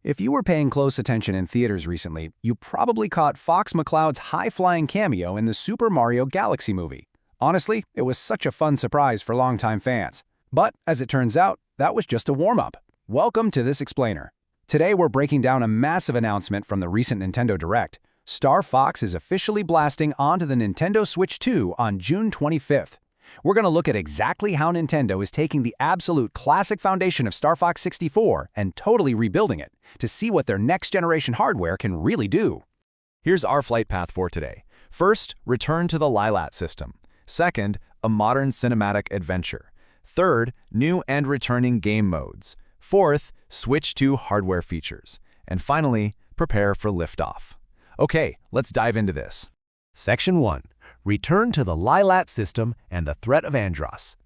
If you were paying close attention in theaters recently, you probably caught Fox McCloud's high-flying cameo in the Super Mario Galaxy movie. Honestly, it was such a fun surprise for longtime fans. But, as it turns out, that was just a warm-up. Welcome to this explainer. Today we're breaking down a massive announcement from the recent Nintendo Direct. Star Fox is officially blasting onto the Nintendo Switch 2 on June 25th. We're going to look at exactly how Nintendo is taking the absolute classic foundation of Star Fox 64 and totally rebuilding it to see what their next-generation hardware can really do. Here's our flight path for today. First, return to the Lilat system. Second, a modern cinematic adventure. Third, new and returning game modes. Fourth, Switch 2 hardware features. And finally, prepare for liftoff. Okay, let's dive into this. Section 1. Return to the Lilat system and the threat of Andross.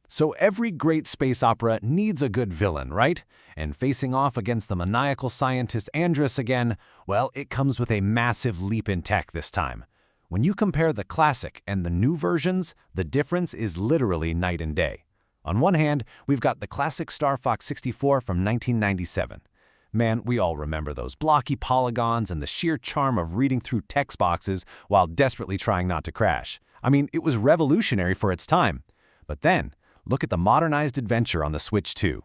So every great space opera needs a good villain, right? And facing off against the maniacal scientist Andross again, well, it comes with a massive leap in tech this time. When you compare the classic and the new versions, the difference is literally night and day. On one hand, we've got the classic Star Fox 64 from 1997. Man, we all remember those blocky polygons and the sheer charm of reading through text boxes while desperately trying not to crash. I mean, it was revolutionary for its time. But then, look at the modernized adventure on the Switch 2.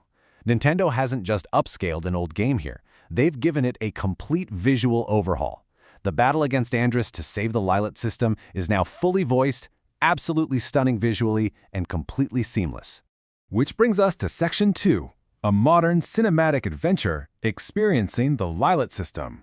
Nintendo hasn't just upscaled an old game here. They've given it a complete visual overhaul. The battle against Andross to save the Lilat system is now fully voiced, absolutely stunning visually, and completely seamless. Which brings us to Section 2. A modern cinematic adventure experiencing the Lilat system.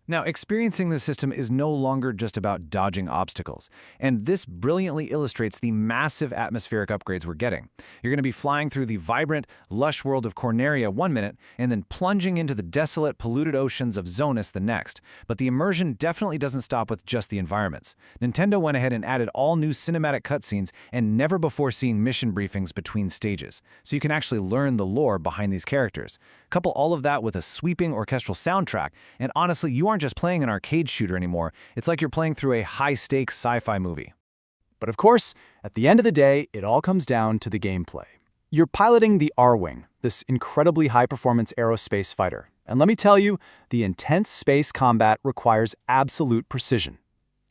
Now, experiencing the system is no longer just about dodging obstacles, and this brilliantly illustrates the massive atmospheric upgrades we're getting. You're going to be flying through the vibrant, lush world of Corneria one minute, and then plunging into the desolate, polluted oceans of Zonus the next. But the immersion definitely doesn't stop with just the environments. Nintendo went ahead and added all new cinematic cutscenes and never-before-seen mission briefings between stages, so you can actually learn the lore behind these characters. Couple all of that with a sweeping orchestral soundtrack, and honestly, you aren't just playing an arcade shooter anymore. It's like you're playing through a high-stakes sci-fi movie. But of course, at the end of the day, it all comes down to the gameplay. You're piloting the R-Wing, this incredibly high-performance aerospace fighter. And let me tell you, the intense space combat requires absolute precision.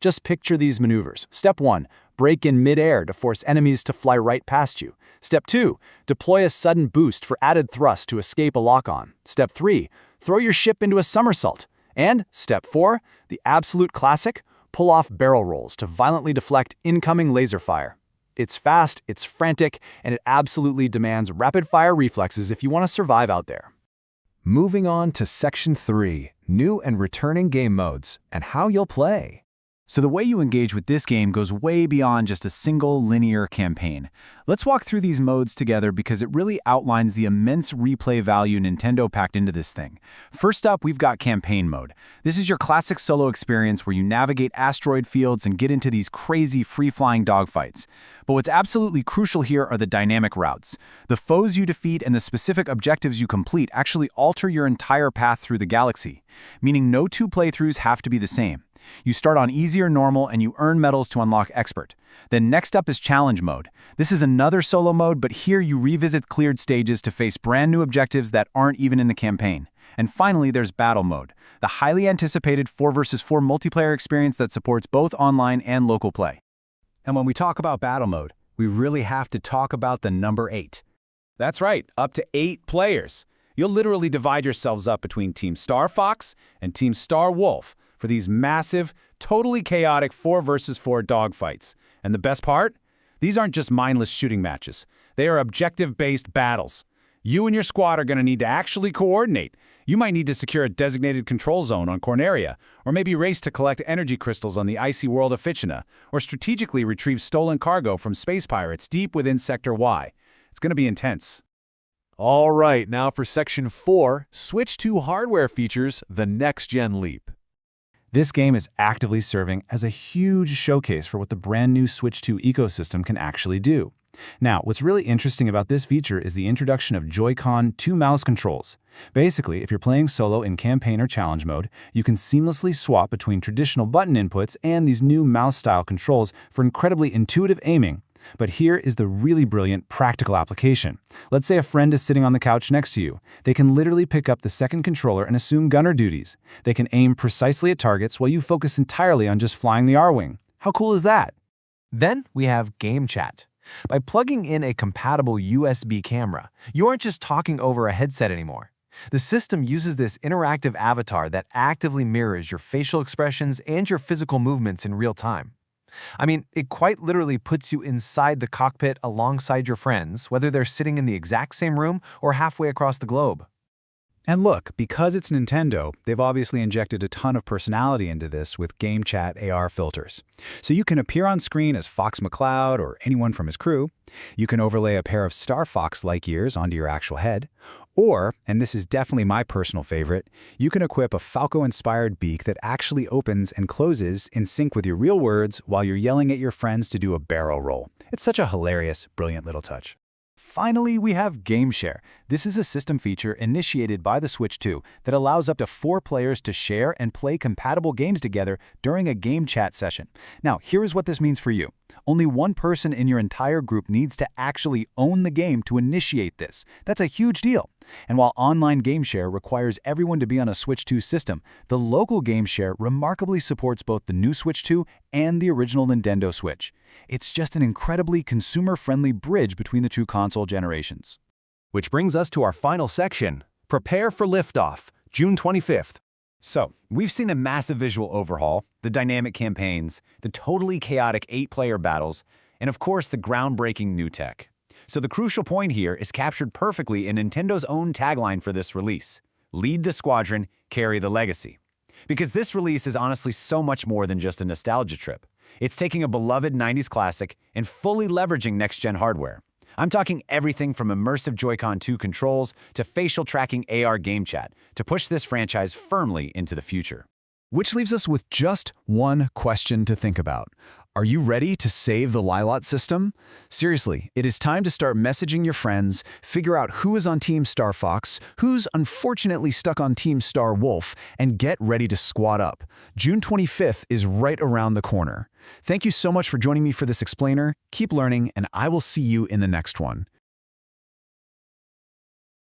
Just picture these maneuvers. Step 1, brake in mid-air to force enemies to fly right past you. Step 2, deploy a sudden boost for added thrust to escape a lock-on. Step 3, throw your ship into a somersault. And Step 4, the absolute classic, pull off barrel rolls to violently deflect incoming laser fire. It's fast, it's frantic, and it absolutely demands rapid-fire reflexes if you want to survive out there. Moving on to Section 3, new and returning game modes and how you'll play. So the way you engage with this game goes way beyond just a single linear campaign. Let's walk through these modes together because it really outlines the immense replay value Nintendo packed into this thing. First up, we've got Campaign Mode. This is your classic solo experience where you navigate asteroid fields and get into these crazy free-flying dogfights. But what's absolutely crucial here are the dynamic routes. The foes you defeat and the specific objectives you complete actually alter your entire path through the galaxy, meaning no two playthroughs have to be the same. You start on easy or normal and you earn medals to unlock expert. Then next up is challenge mode. This is another solo mode, but here you revisit cleared stages to face brand new objectives that aren't even in the campaign. And finally, there's battle mode, the highly anticipated 4 vs 4 multiplayer experience that supports both online and local play. And when we talk about battle mode, we really have to talk about the number 8. That's right, up to 8 players. You'll literally divide yourselves up between Team Star Fox and Team Star Wolf for these massive, totally chaotic 4 vs 4 dogfights. And the best part? These aren't just mindless shooting matches. They are objective-based battles. You and your squad are going to need to actually coordinate. You might need to secure a designated control zone on Corneria, or maybe race to collect energy crystals on the icy world of Ficina, or strategically retrieve stolen cargo from space pirates deep within Sector Y. It's going to be intense. All right, now for Section 4, Switch 2 hardware features, the next-gen leap. This game is actively serving as a huge showcase for what the brand new Switch 2 ecosystem can actually do. Now, what's really interesting about this feature is the introduction of Joy-Con 2 mouse controls. Basically, if you're playing solo in campaign or challenge mode, you can seamlessly swap between traditional button inputs and these new mouse-style controls for incredibly intuitive aiming, But here is the really brilliant practical application. Let's say a friend is sitting on the couch next to you. They can literally pick up the second controller and assume gunner duties. They can aim precisely at targets while you focus entirely on just flying the R-Wing. How cool is that? Then we have Game Chat. By plugging in a compatible USB camera, you aren't just talking over a headset anymore. The system uses this interactive avatar that actively mirrors your facial expressions and your physical movements in real time. I mean, it quite literally puts you inside the cockpit alongside your friends, whether they're sitting in the exact same room or halfway across the globe. And look, because it's Nintendo, they've obviously injected a ton of personality into this with Game Chat AR filters. So you can appear on screen as Fox McCloud or anyone from his crew. You can overlay a pair of Star Fox-like ears onto your actual head. Or, and this is definitely my personal favorite, you can equip a Falco-inspired beak that actually opens and closes in sync with your real words while you're yelling at your friends to do a barrel roll. It's such a hilarious, brilliant little touch. Finally, we have Game Share. This is a system feature initiated by the Switch 2 that allows up to 4 players to share and play compatible games together during a game chat session. Now, here is what this means for you. Only one person in your entire group needs to actually own the game to initiate this. That's a huge deal. And while online Game Share requires everyone to be on a Switch 2 system, the local Game Share remarkably supports both the new Switch 2 and the original Nintendo Switch. It's just an incredibly consumer-friendly bridge between the two console generations. Which brings us to our final section. Prepare for liftoff, June 25th. So, we've seen the massive visual overhaul, the dynamic campaigns, the totally chaotic 8-player battles, and of course the groundbreaking new tech. So the crucial point here is captured perfectly in Nintendo's own tagline for this release: lead the squadron, carry the legacy. Because this release is honestly so much more than just a nostalgia trip. It's taking a beloved 90s classic and fully leveraging next-gen hardware. I'm talking everything from immersive Joy-Con 2 controls to facial tracking AR game chat to push this franchise firmly into the future. Which leaves us with just one question to think about. Are you ready to save the Lilot system? Seriously, it is time to start messaging your friends, figure out who is on Team Star Fox, who's unfortunately stuck on Team Star Wolf, and get ready to squad up. June 25th is right around the corner. Thank you so much for joining me for this explainer. Keep learning, and I will see you in the next one.